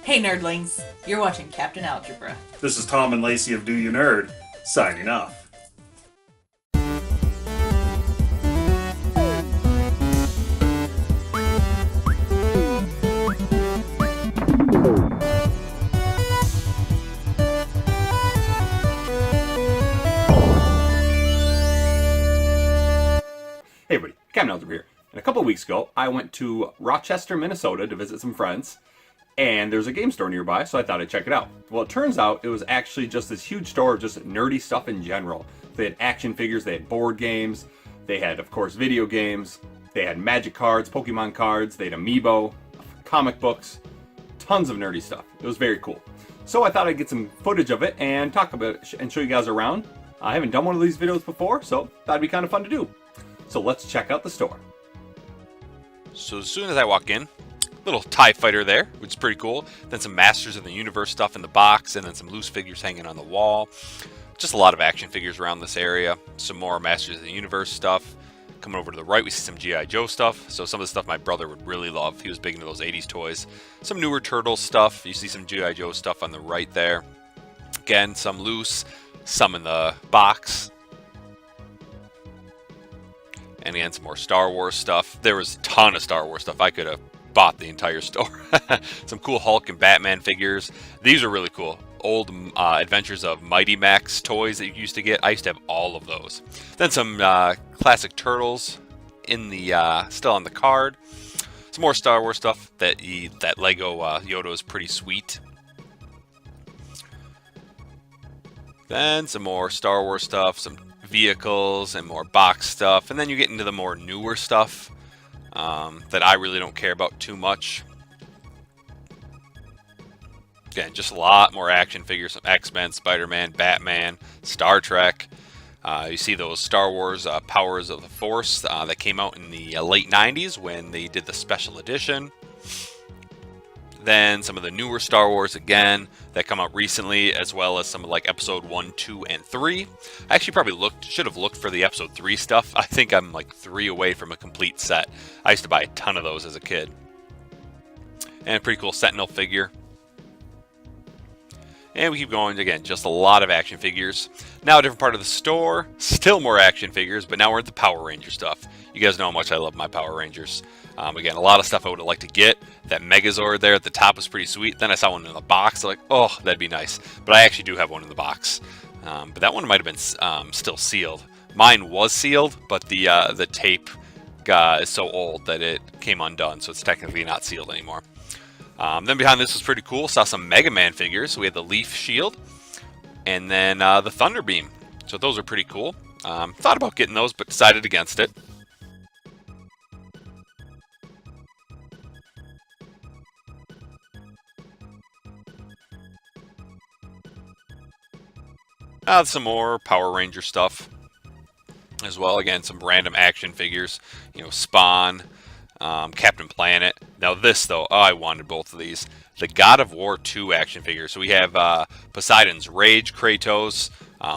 Hey nerdlings, you're watching Captain Algebra. This is Tom and Lacey of Do You Nerd, signing off. Hey everybody, Captain Algebra here. And a couple of weeks ago, I went to Rochester, Minnesota to visit some friends, and there's a game store nearby, so I thought I'd check it out. Well, it turns out it was actually just this huge store of just nerdy stuff in general. They had action figures, they had board games, they had, of course, video games, they had magic cards, Pokemon cards, they had amiibo, comic books, tons of nerdy stuff. It was very cool. So I thought I'd get some footage of it and talk about it and show you guys around. I haven't done one of these videos before, so that'd be kind of fun to do. So let's check out the store. So as soon as I walk in, little TIE fighter there, which is pretty cool. Then some Masters of the Universe stuff in the box, and then some loose figures hanging on the wall. Just a lot of action figures around this area. Some more Masters of the Universe stuff. Coming over to the right, we see some G.I. Joe stuff. So some of the stuff my brother would really love. He was big into those 80s toys. Some newer Turtles stuff. You see some G.I. Joe stuff on the right there. Again, some loose, some in the box. And again, some more Star Wars stuff. There was a ton of Star Wars stuff. I could have bought the entire store. Some cool Hulk and Batman figures. These are really cool. Old Adventures of Mighty Max toys that you used to get. I used to have all of those. Then some classic Turtles in the still on the card. Some more Star Wars stuff. That Lego Yoda is pretty sweet. Then some more Star Wars stuff. Some vehicles and more box stuff, and then you get into the more newer stuff that I really don't care about too much. Again, just a lot more action figures, some X-Men, Spider-Man, Batman, Star Trek. You see those Star Wars Powers of the Force that came out in the late 90s when they did the special edition. Then some of the newer Star Wars again that come out recently, as well as some of like episode 1, 2, and 3. I actually probably should have looked for the episode 3 stuff. I think I'm like 3 away from a complete set. I used to buy a ton of those as a kid. And a pretty cool Sentinel figure. And we keep going again, just a lot of action figures. Now a different part of the store, still more action figures, but now we're at the Power Ranger stuff. You guys know how much I love my Power Rangers. Again, a lot of stuff I would have liked to get. That Megazord there at the top was pretty sweet. Then I saw one in the box, like, oh, that'd be nice. But I actually do have one in the box. But that one might have been still sealed. Mine was sealed, but the tape is so old that it came undone, so it's technically not sealed anymore. Then behind this was pretty cool. Saw some Megaman figures. We had the Leaf Shield, and then the Thunder Beam. So those are pretty cool. Thought about getting those, but decided against it. Some more Power Ranger stuff as well. Again, some random action figures. You know, Spawn, Captain Planet. Now this, though, I wanted both of these. The God of War 2 action figure. So we have Poseidon's Rage Kratos,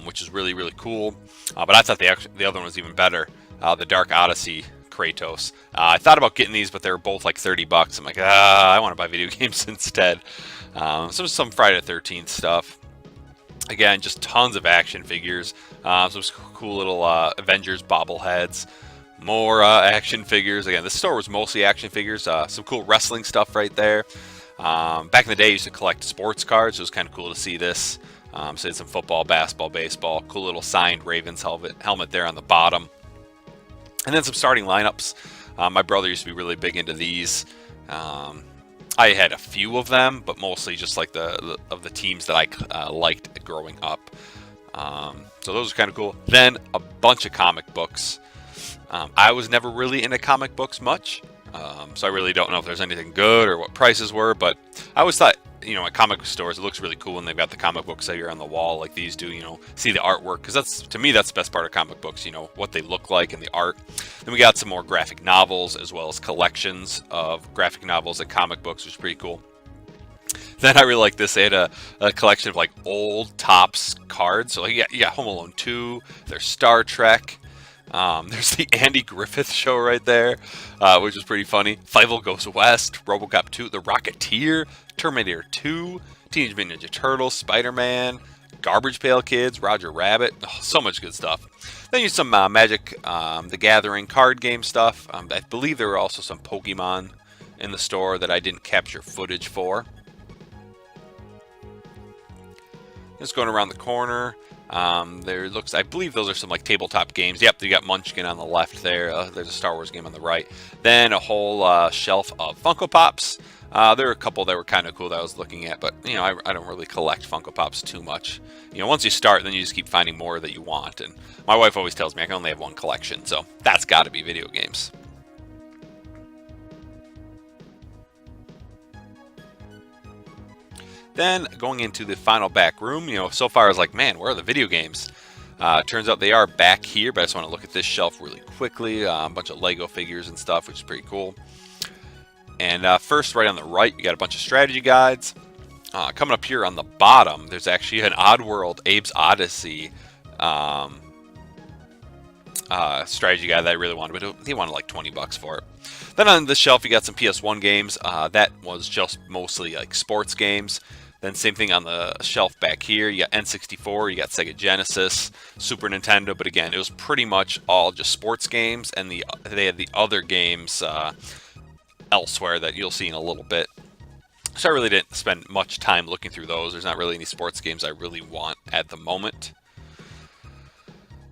which is really, really cool. But I thought the other one was even better. The Dark Odyssey Kratos. I thought about getting these, but they were both like $30. I'm like, I want to buy video games instead. So some Friday the 13th stuff. Again, just tons of action figures. Some cool little Avengers bobbleheads. More action figures. Again, this store was mostly action figures. Some cool wrestling stuff right there. Back in the day, I used to collect sports cards. It was kind of cool to see this. So some football, basketball, baseball. Cool little signed Ravens helmet there on the bottom. And then some starting lineups. My brother used to be really big into these. I had a few of them, but mostly just like the teams that I liked growing up. So those are kind of cool. Then a bunch of comic books. I was never really into comic books much, so I really don't know if there's anything good or what prices were. But I always thought, you know, at comic book stores, it looks really cool when they've got the comic books that are on the wall like these do. You know, see the artwork, because to me that's the best part of comic books. You know, what they look like and the art. Then we got some more graphic novels as well as collections of graphic novels and comic books, which is pretty cool. Then I really like this. They had a collection of like old Topps cards. So like, yeah, Home Alone 2. There's Star Trek. There's the Andy Griffith Show right there, which is pretty funny. Fievel Goes West, RoboCop 2, The Rocketeer, Terminator 2, Teenage Mutant Ninja Turtles, Spider-Man, Garbage Pail Kids, Roger Rabbit. Oh, so much good stuff. Then you some Magic the Gathering card game stuff. I believe there were also some Pokemon in the store that I didn't capture footage for. Just going around the corner. I believe those are some like tabletop games. Yep, you got Munchkin on the left there. There's a Star Wars game on the right. Then a whole shelf of Funko Pops. There were a couple that were kind of cool that I was looking at, but I don't really collect Funko Pops too much. Once you start, then you just keep finding more that you want. And my wife always tells me I can only have one collection, so that's got to be video games. Then going into the final back room, so far I was like, man, where are the video games? Turns out they are back here, but I just want to look at this shelf really quickly. A bunch of Lego figures and stuff, which is pretty cool. And first, right on the right, you got a bunch of strategy guides. Coming up here on the bottom, there's actually an Oddworld Abe's Odyssey strategy guide that I really wanted, but they wanted like 20 bucks for it. Then on this shelf, you got some PS1 games. That was just mostly like sports games. Then same thing on the shelf back here. You got N64, you got Sega Genesis, Super Nintendo, but again, it was pretty much all just sports games, and they had the other games elsewhere that you'll see in a little bit. So I really didn't spend much time looking through those. There's not really any sports games I really want at the moment.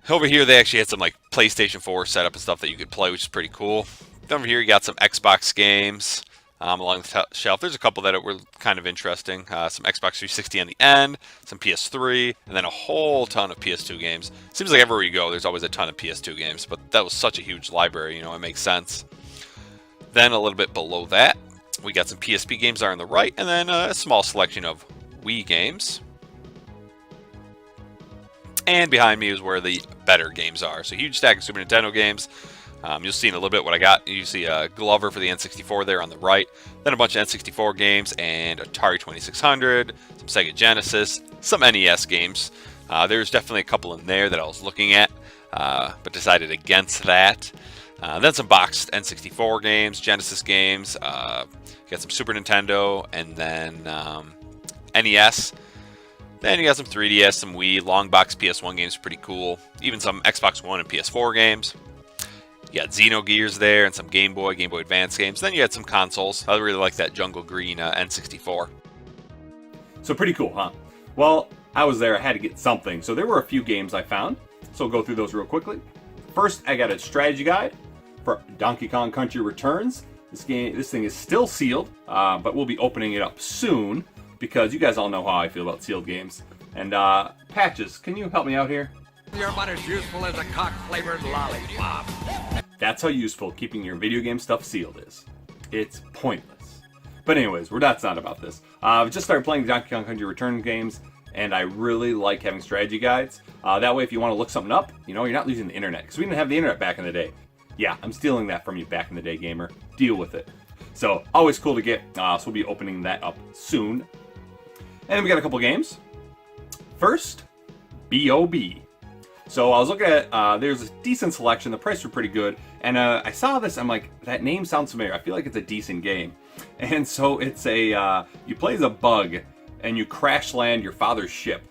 Over here, they actually had some like PlayStation 4 setup and stuff that you could play, which is pretty cool. Over here, you got some Xbox games along the shelf. There's a couple that were kind of interesting. Some Xbox 360 on the end, some PS3, and then a whole ton of PS2 games. Seems like everywhere you go, there's always a ton of PS2 games, but that was such a huge library, it makes sense. Then a little bit below that, we got some PSP games are on the right, and then a small selection of Wii games. And behind me is where the better games are. So huge stack of Super Nintendo games. You'll see in a little bit what I got. You see Glover for the N64 there on the right. Then a bunch of N64 games and Atari 2600, some Sega Genesis, some NES games. There's definitely a couple in there that I was looking at, but decided against that. Then some boxed N64 games, Genesis games. Got some Super Nintendo, and then NES. Then you got some 3DS, some Wii, long box PS1 games, pretty cool. Even some Xbox One and PS4 games. You got Xenogears there and some Game Boy Advance games. Then you had some consoles. I really like that Jungle Green N64. So pretty cool, huh? Well, I was there. I had to get something. So there were a few games I found. So we'll go through those real quickly. First, I got a strategy guide for Donkey Kong Country Returns. This thing is still sealed, but we'll be opening it up soon because you guys all know how I feel about sealed games. And Patches, can you help me out here? You're about as useful as a cock-flavored lollipop. That's how useful keeping your video game stuff sealed is. It's pointless. But anyways, that's not about this. I've just started playing the Donkey Kong Country Return games, and I really like having strategy guides. That way, if you want to look something up, you're not losing the internet. Because we didn't have the internet back in the day. Yeah, I'm stealing that from you back in the day, gamer. Deal with it. So, always cool to get. So we'll be opening that up soon. And then we got a couple games. First, B.O.B. So I was looking at, there's a decent selection, the prices were pretty good, and I saw this, I'm like, that name sounds familiar, I feel like it's a decent game. And so it's you play as a bug, and you crash land your father's ship,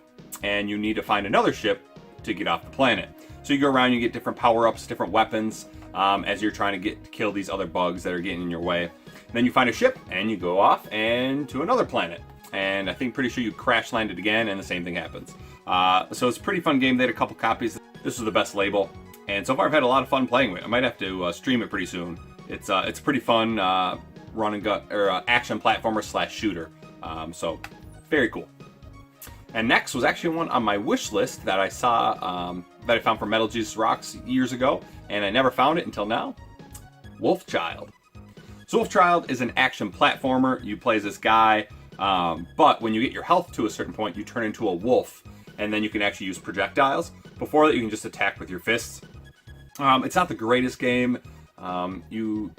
and you need to find another ship to get off the planet. So you go around, you get different power-ups, different to as you're trying to kill these other bugs that are getting in your way. And then you find a ship, and you go off and to another planet. And I think pretty sure you crash land it again, and the same thing happens. So it's a pretty fun game. They had a couple copies. This was the best label, and so far I've had a lot of fun playing with it. I might have to stream it pretty soon. It's pretty fun run and gun or action platformer / shooter. So very cool. And next was actually one on my wish list that I saw that I found from Metal Jesus Rocks years ago, and I never found it until now. Wolfchild. So Wolfchild is an action platformer. You play as this guy. But when you get your health to a certain point, you turn into a wolf, and then you can actually use projectiles. Before that, you can just attack with your fists. It's not the greatest game. You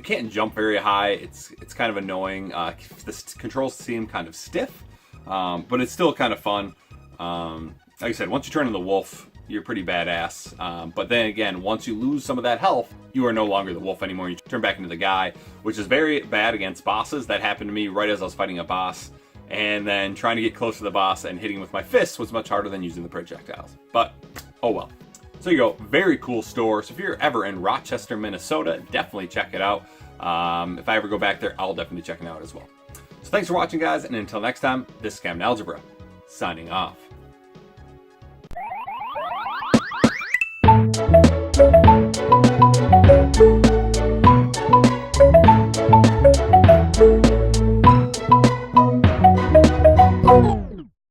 can't jump very high. It's kind of annoying. The controls seem kind of stiff, but it's still kind of fun. Like I said, once you turn into the wolf, you're pretty badass. But then again, once you lose some of that health, you are no longer the wolf anymore. You turn back into the guy, which is very bad against bosses. That happened to me right as I was fighting a boss. And then trying to get close to the boss and hitting with my fists was much harder than using the projectiles. But, oh well. So you go, very cool store. So if you're ever in Rochester, Minnesota, definitely check it out. If I ever go back there, I'll definitely be checking it out as well. So thanks for watching, guys, and until next time, this is Captain Algebra, signing off.